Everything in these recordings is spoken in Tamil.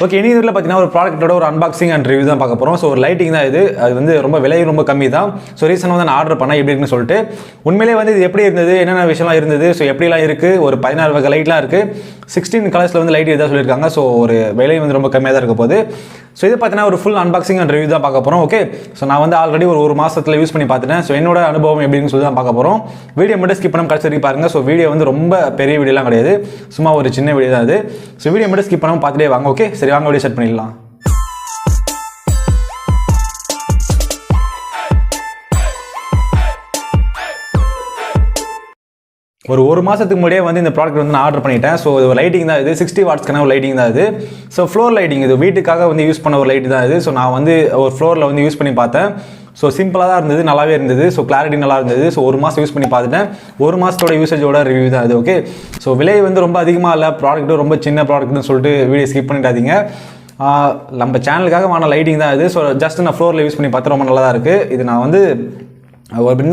ஓகே, இனி இதில் பார்த்தீங்கன்னா ஒரு ப்ராடக்ட்டோட ஒரு அன்பாக்சிங் அண்ட் ரிவ்யூ தான் பார்க்க போகிறோம். ஸோ ஒரு லைட்டிங் தான் இது. அது வந்து ரொம்ப விலை ரொம்ப கம்மி தான். ஸோ ரீசனாக வந்து நான் ஆர்டர் பண்ணேன் எப்படி இருக்குன்னு சொல்லிட்டு. உண்மையிலே வந்து இது எப்படி இருந்தது, என்னென்ன விஷயம்லாம் இருந்தது, ஸோ எப்படிலாம் இருக்குது, ஒரு 16 வகை லைட்லாம் இருக்குது, 16 கலர்ஸில் வந்து லைட் இதாக சொல்லியிருக்காங்க. ஸோ ஒரு விலை வந்து ரொம்ப கம்மியாக தான் இருக்க போகுது. ஸோ இது பார்த்தீங்கன்னா ஒரு ஃபுல் அன்பாக்சிங் அண்ட் ரிவ்யூ தான் பார்க்க போகிறோம். ஓகே, ஸோ நான் வந்து ஆல்ரெடி ஒரு மாதத்தில் யூஸ் பண்ணி பார்த்துட்டேன். ஸோ என்னோட அனுபவம் எப்படின்னு சொல்லி தான் பார்க்க போகிறோம். வீடியோ மட்டும் ஸ்கிப் பண்ணாமல் கடைசி வரைக்கும் பாருங்கள். ஸோ வீடியோ வந்து ரொம்ப பெரிய வீடியோலாம் கிடையாது, சும்மா ஒரு சின்ன வீடியோ தான் அது. ஸோ வீடியோ மட்டும் ஸ்கிப் பண்ணாமல் பார்த்துட்டே வாங்க. ஓகே, சரி வாங்க வீடியோ ஸ்டார்ட் பண்ணிடலாம். ஒரு மாதத்துக்கு முன்னாடியே வந்து இந்த ப்ராடக்ட் வந்து நான் ஆர்டர் பண்ணிட்டேன். ஸோ இது ஒரு லைட்டிங் தான் இது, 60 வாட்ஸ்க்கான ஒரு லைட்டிங் தான் இது. ஸோ ஃப்ளோர் லைட்டிங், இது வீட்டுக்காக வந்து யூஸ் பண்ண ஒரு லைட் தான் இது. ஸோ நான் வந்து ஒரு ஃப்ளோரில் வந்து யூஸ் பண்ணி பார்த்தேன். ஸோ சிம்பிளாக தான் இருந்தது, நல்லாவே இருந்தது. ஸோ கிளாரிட்டி நல்லா இருந்தது. ஸோ ஒரு மாதம் யூஸ் பண்ணி பார்த்துட்டேன். ஒரு மாதத்தோட யூசேஜோட ரிவ்யூ தான் இது. ஓகே, ஸோ விலை வந்து ரொம்ப அதிகமாக இல்லை, ப்ராடக்ட்டும் ரொம்ப சின்ன ப்ராடக்ட்னு சொல்லிட்டு வீடியோ ஸ்கிப் பண்ணிட்டாதீங்க. நம்ம சேனலுக்காக வாங்கின லைட்டிங் தான் இது. ஸோ ஜஸ்ட் நான் ஃப்ளோரில் யூஸ் பண்ணி பார்த்தா ரொம்ப நல்லா தான் இருக்குது. இது நான் வந்து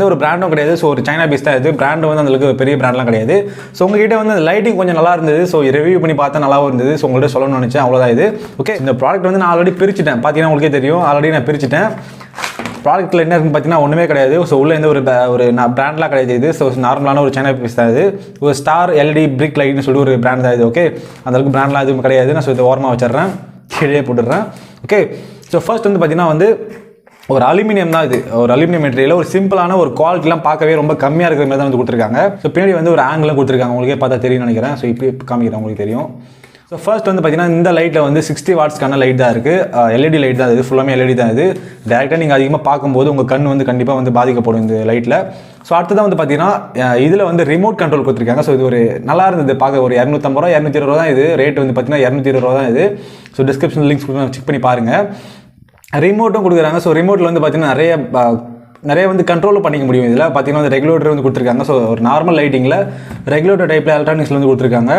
ஒரு பிராண்டும் கிடையாது. ஸோ ஒரு சைனா பீஸ் தான் இது. பிராண்டு வந்து அந்த பெரிய பிராண்ட்லாம் கிடையாது. ஸோ உங்ககிட்ட வந்து அந்த லைட்டிங் கொஞ்சம் நல்லா இருந்தது. ஸோ ரிவ்யூ பண்ணி பார்த்தா நல்லாவும் இருந்தது. ஸோ உங்கள்கிட்ட சொல்லணும்னு நினச்சேன், அவ்வளோதான் இது. ஓகே, இந்த ப்ராடக்ட் வந்து நான் ஆல்ரெடி பிரிச்சுட்டேன். பார்த்தீங்கன்னா உங்களுக்கே தெரியும், ஆல்ரெடி நான் பிரிச்சுட்டேன். ப்ராடக்ட்டில் என்ன இருக்குன்னு பார்த்தீங்கன்னா ஒன்றுமே கிடையாது. ஸோ உள்ள எந்த ஒரு பிராண்ட்லாம் கிடையாது இது. ஸோ நார்மலான ஒரு சைனா பீஸ் தான் இது. ஒரு ஸ்டார் எல்இடி பிரிக் லைட்னு சொல்லிட்டு ஒரு பிராண்ட் தான் இது. ஓகே, அந்தளவுக்கு பிராண்ட்லாம் எதுவும் கிடையாது. நான் ஸோ இதை ஓரமாக வச்சிடுறேன், கீழே போட்டுடுறேன். ஓகே, ஸோ ஃபர்ஸ்ட் வந்து பார்த்தீங்கன்னா வந்து ஒரு அலுமினியம் தான் இது. ஒரு அலுமினியம் மெட்டீரியல், ஒரு சிம்பிளான ஒரு குவாலிட்டிலாம் பார்க்கவே ரொம்ப கம்மியாக இருக்கிற மாதிரி தான் வந்து கொடுத்துருக்காங்க. ஸோ பின்னாடி வந்து ஒரு ஆங்கிலும் கொடுத்துருக்காங்க, உங்களுக்கே பார்த்தா தெரியும்னு நினைக்கிறேன். ஸோ இப்படி காமிக்கிறேன், உங்களுக்கு தெரியும். ஸோ ஃபர்ஸ்ட் வந்து பார்த்தீங்கன்னா இந்த லைட்டில் வந்து 60 வாட்ஸ்க்கான லைட் தான் இருக்குது. எல்இடி லைட் தான் இது, ஃபுல்லாமே எல்இடி தான் இது. டேரெக்டாக நீங்கள் அதிகமாக பார்க்கும்போது உங்கள் கண் வந்து கண்டிப்பாக வந்து பாதிக்கப்படும் இந்த லைட்டில். ஸோ அடுத்ததான் வந்து பார்த்தீங்கன்னா இதில் வந்து ரிமோட் கண்ட்ரோல் கொடுத்துருக்காங்க. ஸோ இது ஒரு நல்லா இருந்தது பார்க்க. ஒரு 250 ரூபா 220 ரூபா தான் இது. ரேட் வந்து பார்த்தீங்கன்னா 220 ரூபா தான் இது. ஸோ டிஸ்கிரிப்ஷன் லிங்க்ஸ் செக் பண்ணி பாருங்கள். ரிமோட்டும் கொடுக்குறாங்க. ஸோ ரிமோட்டில் வந்து பார்த்தீங்கன்னா நிறைய வந்து கண்ட்ரோலும் பண்ணிக்க முடியும். இதில் பார்த்தீங்கன்னா வந்து ரெகுலேட்டர் வந்து கொடுத்துருக்காங்க. ஸோ ஒரு நார்மல் லைட்டிங்கில் ரெகுலேட்டர் டைப்பில் எலக்ட்ரானிக்ஸில் வந்து கொடுத்துருக்காங்க.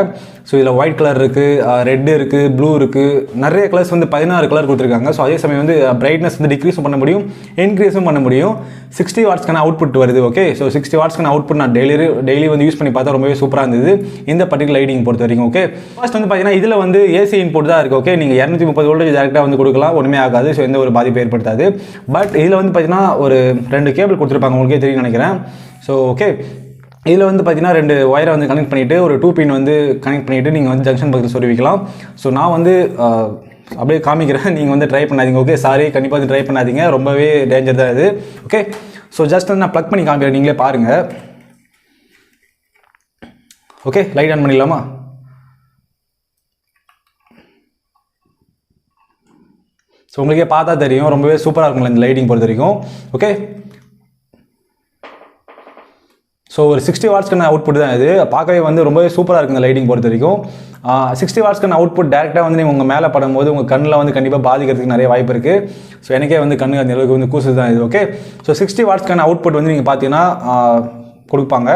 ஸோ இதில் ஒயிட் கலர் இருக்குது, ரெட் இருக்குது, ப்ளூ இருக்குது, நிறைய கலர்ஸ் வந்து 16 கலர் கொடுத்துருக்காங்க. ஸோ அதே சமயம் வந்து பிரைட்னஸ் வந்து டிக்ரீஸும் பண்ண முடியும், இன்க்ரீஸும் பண்ண முடியும். 60 வாட்ஸ்க்கான அவுட்புட் வருது. ஓகே, ஸோ 60 வாட்ஸ்க்கான அவுட்புட் நான் டெய்லி வந்து யூஸ் பண்ணி பார்த்தா ரொம்பவே சூப்பராக இருந்தது இந்த பர்டிகுலர் லைட்டிங் பொறுத்த வரைக்கும். ஓகே, ஃபர்ஸ்ட் வந்து பார்த்தீங்கன்னா இதில் வந்து ஏசி இன்புட் தான் இருக்குது. ஓகே, நீங்கள் 230 வோல்டேஜ் டேரெக்டாக வந்து கொடுக்கலாம், ஒன்றுமே ஆகாது. ஸோ எந்த ஒரு பாதிப்பு ஏற்படுத்தாது. பட் இதில் வந்து பார்த்தீங்கன்னா ஒரு 2 கேபிள் கொடுத்துருப்பாங்க, உங்களுக்கே தெரியும் நினைக்கிறேன். ஸோ ஓகே, இதில் வந்து பார்த்தீங்கன்னா 2 ஒயரை வந்து கனெக்ட் பண்ணிவிட்டு ஒரு 2 பின் வந்து கனெக்ட் பண்ணிவிட்டு நீங்கள் வந்து ஜங்ஷன் பக்கத்தில் சொருவிக்கலாம். ஸோ நான் வந்து அப்படியே காமிக்கிறேன், நீங்கள் வந்து ட்ரை பண்ணாதீங்க. ஓகே, சாரி, கண்டிப்பாக வந்து ட்ரை பண்ணாதீங்க, ரொம்பவே டேஞ்சர் தான் இது. ஓகே, ஸோ ஜஸ்ட் வந்து நான் ப்ளக் பண்ணி காமிக்கிறேன், நீங்களே பாருங்கள். ஓகே, லைட் ஆன் பண்ணிடலாமா? ஸோ உங்களுக்கே பார்த்தா தெரியும், ரொம்பவே சூப்பராக இருக்கும்ல இந்த லைட்டிங் பொறுத்த வரைக்கும். ஓகே, ஸோ ஒரு 60 வாட்ஸ்க்கான அவுட்புட் தான் இது. பார்க்கவே வந்து ரொம்பவே சூப்பராக இருக்குது இந்த லைட்டிங் பொறுத்த வரைக்கும். 60 வாட்ஸ்க்கான அவுட்புட் டேரெக்டாக வந்து நீங்கள் உங்கள் மேலே படும்போது உங்கள் கண்ணில் வந்து கண்டிப்பாக பாதிக்கிறதுக்கு நிறைய வாய்ப்பு இருக்குது. ஸோ எனக்கே வந்து கண்ணு அந்த அளவுக்கு வந்து கூசுது தான் இது. ஓகே, ஸோ 60 வாட்ஸ்க்கான அவுட்புட் வந்து நீங்கள் பார்த்தீங்கன்னா கொடுப்பாங்க.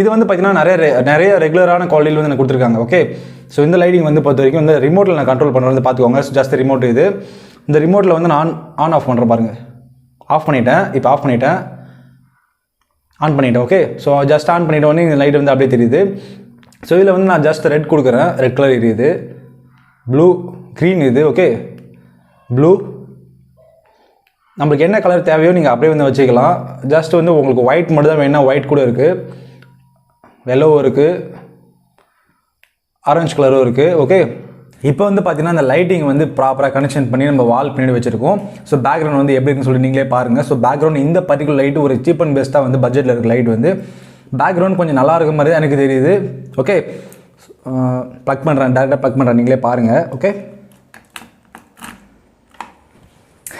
இது வந்து பார்த்தீங்கன்னா நிறைய ரெகுலரான குவாலிட்டியில் வந்து எனக்கு கொடுத்துருக்காங்க. ஓகே, ஸோ இந்த லைட்டிங் வந்து பொறுத்த வரைக்கும் இந்த ரிமோட்டில் நான் கண்ட்ரோல் பண்ணுறது வந்து பார்த்துக்கோங்க. ஜஸ்ட் ரிமோட் இது. இந்த ரிமோட்டில் வந்து நான் ஆன் ஆஃப் பண்ணுறேன் பாருங்கள். ஆஃப் பண்ணிட்டேன், இப்போ ஆஃப் பண்ணிட்டேன், ஆன் பண்ணிவிட்டேன். ஓகே, ஸோ ஜஸ்ட் ஆன் பண்ணிவிட்ட உடனே இந்த லைட் வந்து அப்படியே தெரியுது. ஸோ இதில் வந்து நான் ஜஸ்ட் ரெட் கொடுக்குறேன், ரெட் கலர் எரியுது. ப்ளூ, க்ரீன் இது. ஓகே, ப்ளூ, நம்மளுக்கு என்ன கலர் தேவையோ நீங்கள் அப்படியே வந்து வச்சுக்கலாம். ஜஸ்ட் வந்து உங்களுக்கு ஒயிட் மட்டும் தான் வேணும்னா ஒயிட் கூட இருக்குது, வெள்ளவும் இருக்குது, ஆரஞ்சு கலரும் இருக்குது. ஓகே, இப்போ வந்து பார்த்தீங்கன்னா அந்த லைட்டிங் வந்து ப்ராப்பராக கனெக்ஷன் பண்ணி நம்ம வால் பின்னாடி வச்சிருக்கோம். ஸோ பேக்ரவுண்ட் வந்து எப்படி இருக்குன்னு சொல்லி நீங்களே பாருங்கள். ஸோ பேக்ரவுண்ட் இந்த பர்டிகுலர் லைட்டு ஒரு சீப் அண்ட் பெஸ்ட்டாக வந்து பட்ஜெட்டில் இருக்க லைட் வந்து பேக்ரவுண்ட் கொஞ்சம் நல்லா இருக்க மாதிரி தான் எனக்கு தெரியுது. ஓகே, ப்ளக் பண்ணுறேன், டேரெக்டாக ப்ளக் பண்ணுறேன், நீங்களே பாருங்கள். ஓகே,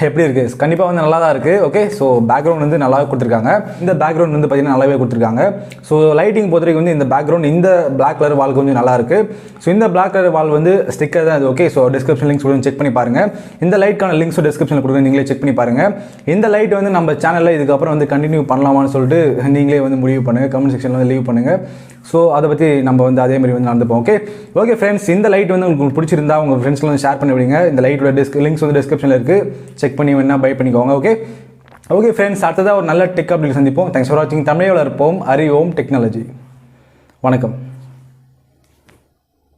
எப்படி இருக்குது? கண்டிப்பாக வந்து நல்லா தான் இருக்குது. ஓகே, ஸோ பேக்ரவுண்ட் வந்து நல்லா கொடுத்துருக்காங்க. இந்த பேக்ரவுண்ட் வந்து பார்த்தீங்கன்னா நல்லாவே கொடுத்துருக்காங்க. ஸோ லைட்டிங் பொறுத்த வரைக்கும் வந்து இந்த பேக்ரவுண்ட் இந்த பிளாக் கலர் வால் கொஞ்சம் நல்லா இருக்குது. ஸோ இந்த பிளாக் கலர் வால் வந்து ஸ்டிக்கர் தான் இது. ஓகே, ஸோ டிஸ்கிரிப்ஷன் லிங்க்ஸ் கொடுத்து செக் பண்ணி பாருங்கள். இந்த லைட்கான லிங்க்ஸ் டிஸ்கிரிப்ஷனில் கொடுத்து நீங்களே செக் பண்ணி பாருங்கள். இந்த லைட் வந்து நம்ம சேனலில் இதுக்கப்புறம் வந்து கண்டினியூ பண்ணலாமான்னு சொல்லிட்டு நீங்களே வந்து முடிவு பண்ணுங்கள், கமெண்ட் செக்ஷனில் வந்து லீவ் பண்ணுங்கள். ஸோ அதை பற்றி நம்ம வந்து அதேமாதிரி வந்து நடந்துப்போம். ஓகே ஃப்ரெண்ட்ஸ், இந்த லைட் வந்து உங்களுக்கு பிடிச்சிருந்தா உங்கள் ஃப்ரெண்ட்ஸ்க்கு வந்து ஷேர் பண்ணி விடுங்க. இந்த லைட்டோட லிங்க்ஸ் வந்து டிஸ்கிரிப்ஷனில் இருக்குது, செக் பண்ணி வேணா பை பண்ணிக்கோங்க. ஓகே ஃப்ரெண்ட்ஸ், அடுத்ததாக ஒரு நல்ல டெக் அப்டேட் சந்திப்போம். தேங்க்ஸ் ஃபார் வாட்சிங். தமிழை வளர்ப்போம், அறிவோம் டெக்னாலஜி. வணக்கம்.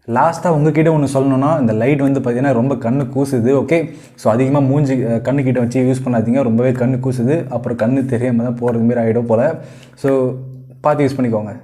லாஸ்ட்டாக உங்ககிட்ட ஒன்று சொல்லணும்னா, இந்த லைட் வந்து பார்த்தீங்கன்னா ரொம்ப கண்ணு கூசுது. ஓகே, ஸோ அதிகமாக மூஞ்சி கண்ணுக்கிட்ட வச்சு யூஸ் பண்ணாதீங்க, ரொம்பவே கண்ணு கூசுது, அப்புறம் கண்ணு தெரியாமல் தான் போகிறது மாரி ஆகிடும் போல். ஸோ பார்த்து யூஸ் பண்ணிக்கோங்க.